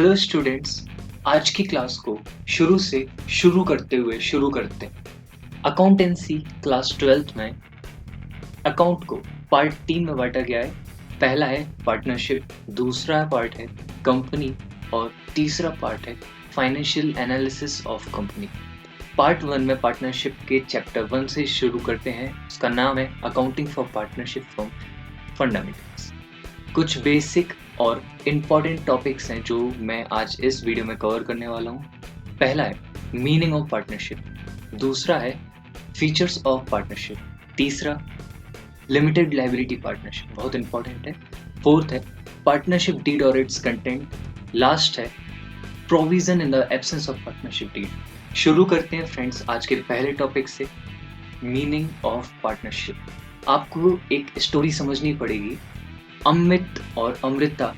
Hello students, आज की class को शुरू से शुरू करते हुए शुरू करते हैं। अकाउंटेंसी क्लास 12th में अकाउंट को पार्ट 3 में बांटा गया है। पहला है पार्टनरशिप, दूसरा पार्ट है कंपनी और तीसरा पार्ट है financial analysis of company. Part 1 में पार्टनरशिप के चैप्टर 1 से शुरू करते हैं। उसका नाम है accounting for partnership from fundamentals. कुछ बेसिक और इम्पॉर्टेंट टॉपिक्स हैं जो मैं आज इस वीडियो में कवर करने वाला हूँ। पहला है मीनिंग ऑफ पार्टनरशिप, दूसरा है फीचर्स ऑफ पार्टनरशिप, तीसरा लिमिटेड लायबिलिटी पार्टनरशिप बहुत इंपॉर्टेंट है, फोर्थ है पार्टनरशिप डीड और इट्स कंटेंट, लास्ट है provision in the absence of partnership deed. शुरू करते हैं फ्रेंड्स आज के पहले टॉपिक से, मीनिंग ऑफ पार्टनरशिप। आपको एक स्टोरी समझनी पड़ेगी। अमित और अमृता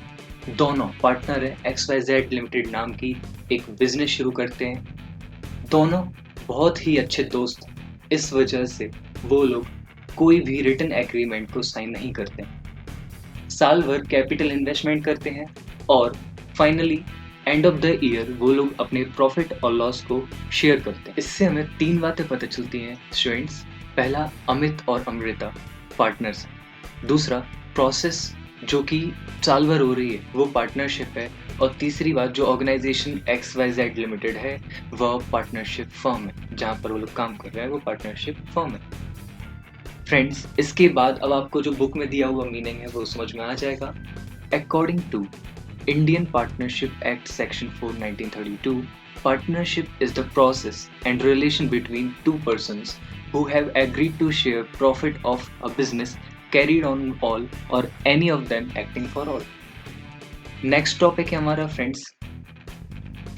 दोनों पार्टनर है, XYZ लिमिटेड नाम की एक बिजनेस शुरू करते हैं। दोनों बहुत ही अच्छे दोस्त, इस वजह से वो लोग कोई भी रिटन एग्रीमेंट को साइन नहीं करते। साल भर कैपिटल इन्वेस्टमेंट करते हैं और finally end of the year वो लोग अपने प्रॉफिट और लॉस को शेयर करते हैं। इससे हमें तीन बातें पता चलती हैं स्टूडेंट्स। पहला, अमित और अमृता पार्टनर्स हैं। दूसरा, प्रोसेस जो कि साल भर हो रही है वो पार्टनरशिप है। और तीसरी बात, जो ऑर्गेनाइजेशन XYZ लिमिटेड है वह पार्टनरशिप फर्म है, जहाँ पर वो लोग काम कर रहे हैं वो पार्टनरशिप फर्म है। फ्रेंड्स, इसके बाद अब आपको जो बुक में दिया हुआ मीनिंग है वो समझ में आ जाएगा। According to Indian partnership act section 4 1932, partnership is the process and relation between two persons who have agreed to share profit of a business carried on all or any of them acting for all. Next topic है हमारा friends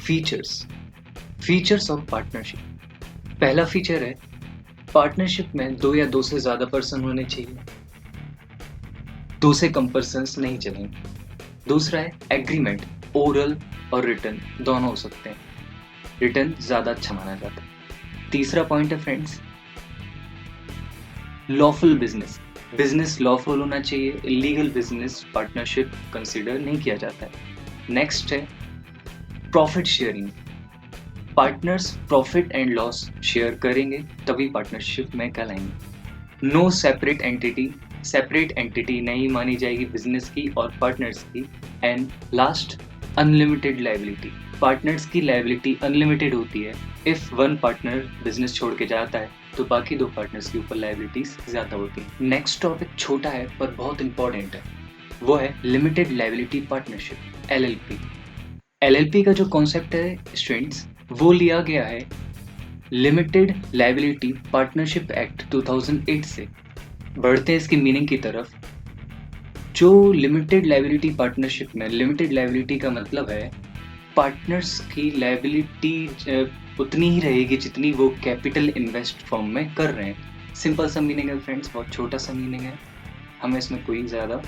features of partnership. पहला feature है partnership में दो या दो से ज्यादा पर्सन होने चाहिए, दो से कम पर्सन्स नहीं चलेंगे। दूसरा है एग्रीमेंट, ओरल और रिटन दोनों हो सकते हैं, रिटन ज्यादा अच्छा माना जाता है। तीसरा पॉइंट है फ्रेंड्स लॉफुल बिजनेस लॉफुल होना चाहिए, इलीगल बिजनेस पार्टनरशिप कंसीडर नहीं किया जाता है। नेक्स्ट है profit sharing, partners profit and loss share करेंगे तभी पार्टनरशिप में कहलाएंगे। नो सेपरेट एंटिटी नहीं मानी जाएगी बिजनेस की और पार्टनर्स की। And last, unlimited liability, partners की लायबिलिटी अनलिमिटेड होती है। इफ वन पार्टनर बिजनेस छोड़ के जाता है तो बाकी दो पार्टनर्स के ऊपर लायबिलिटीज ज्यादा होती हैं। नेक्स्ट टॉपिक छोटा है पर बहुत इंपॉर्टेंट है, वो है लिमिटेड लायबिलिटी पार्टनरशिप, LLP का जो कॉन्सेप्ट है स्टूडेंट्स वो लिया गया है लिमिटेड लायबिलिटी पार्टनरशिप एक्ट 2008 से। बढ़ते हैं इसकी मीनिंग की तरफ। जो लिमिटेड लायबिलिटी पार्टनरशिप में, लिमिटेड लायबिलिटी का मतलब है पार्टनर्स की लायबिलिटी उतनी ही रहेगी जितनी वो कैपिटल इन्वेस्ट फॉर्म में कर रहे हैं। सिंपल सा मीनिंग है फ्रेंड्स, बहुत छोटा सा मीनिंग है, हमें इसमें कोई ज़्यादा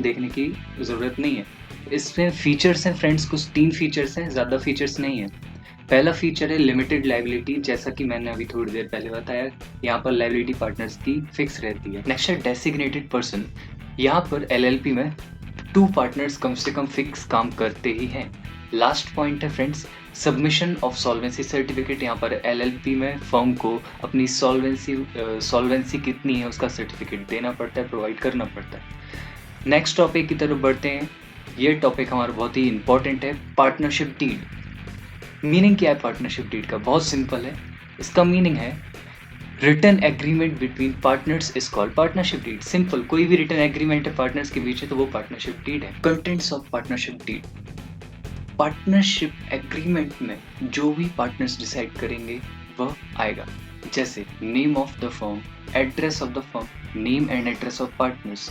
देखने की ज़रूरत नहीं है। इसमें फीचर्स हैं फ्रेंड्स, कुछ 3 फीचर्स हैं, ज़्यादा फीचर्स नहीं है। पहला फीचर है लिमिटेड लायबिलिटी, जैसा कि मैंने अभी थोड़ी देर पहले बताया, यहाँ पर लायबिलिटी पार्टनर्स की फिक्स रहती है। नेक्स्ट है डेसिग्नेटेड पर्सन, यहाँ पर LLP में 2 पार्टनर्स कम से कम फिक्स काम करते ही हैं। लास्ट पॉइंट है friends submission of solvency certificate, यहाँ पर LLP में फर्म को अपनी सॉल्वेंसी कितनी है उसका सर्टिफिकेट देना पड़ता है, प्रोवाइड करना पड़ता है। नेक्स्ट टॉपिक की तरफ बढ़ते हैं। ये टॉपिक हमारा बहुत ही इंपॉर्टेंट है, पार्टनरशिप डीड। मीनिंग क्या है पार्टनरशिप डीड का? बहुत सिंपल है, इसका मीनिंग है written agreement between partners is called partnership deed. Simple, कोई भी रिटन एग्रीमेंट है पार्टनर्स के बीच है तो वो पार्टनरशिप डीड है। Contents of partnership deed, partnership agreement में जो भी पार्टनर्स डिसाइड करेंगे वह आएगा, जैसे name of the firm, address of the firm, name and address of partners,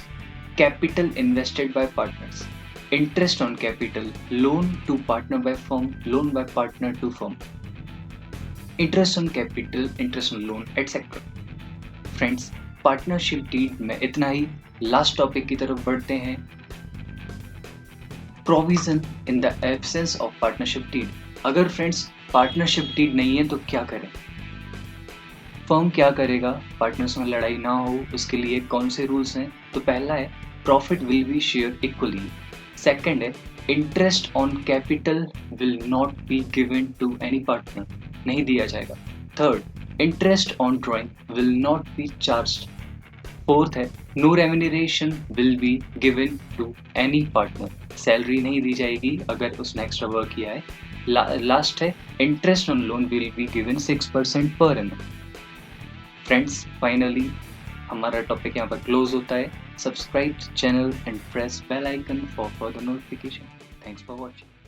capital invested by partners, interest on capital, loan to partner by firm, loan by partner to firm, interest on capital, interest on loan etcetera. Friends, partnership deed में इतना ही। Last topic की तरफ बढ़ते हैं, provision in the absence of partnership deed. अगर friends partnership deed नहीं है तो क्या करें? फर्म क्या करेगा पार्टनर्स में लड़ाई ना हो उसके लिए कौन से रूल्स हैं? तो पहला है profit will be share equally. Second है interest on capital will not be given to any partner, नहीं दिया जाएगा। Third, interest on drawing will not be charged. Fourth है, no remuneration will be given to any partner, salary नहीं दी जाएगी अगर उसने एक्स्ट्रा वर्क किया है। लास्ट है, interest on loan will be given 6% per annum. Friends, finally हमारा टॉपिक यहाँ पर क्लोज होता है। Subscribe channel and press bell icon for further notification. Thanks for watching.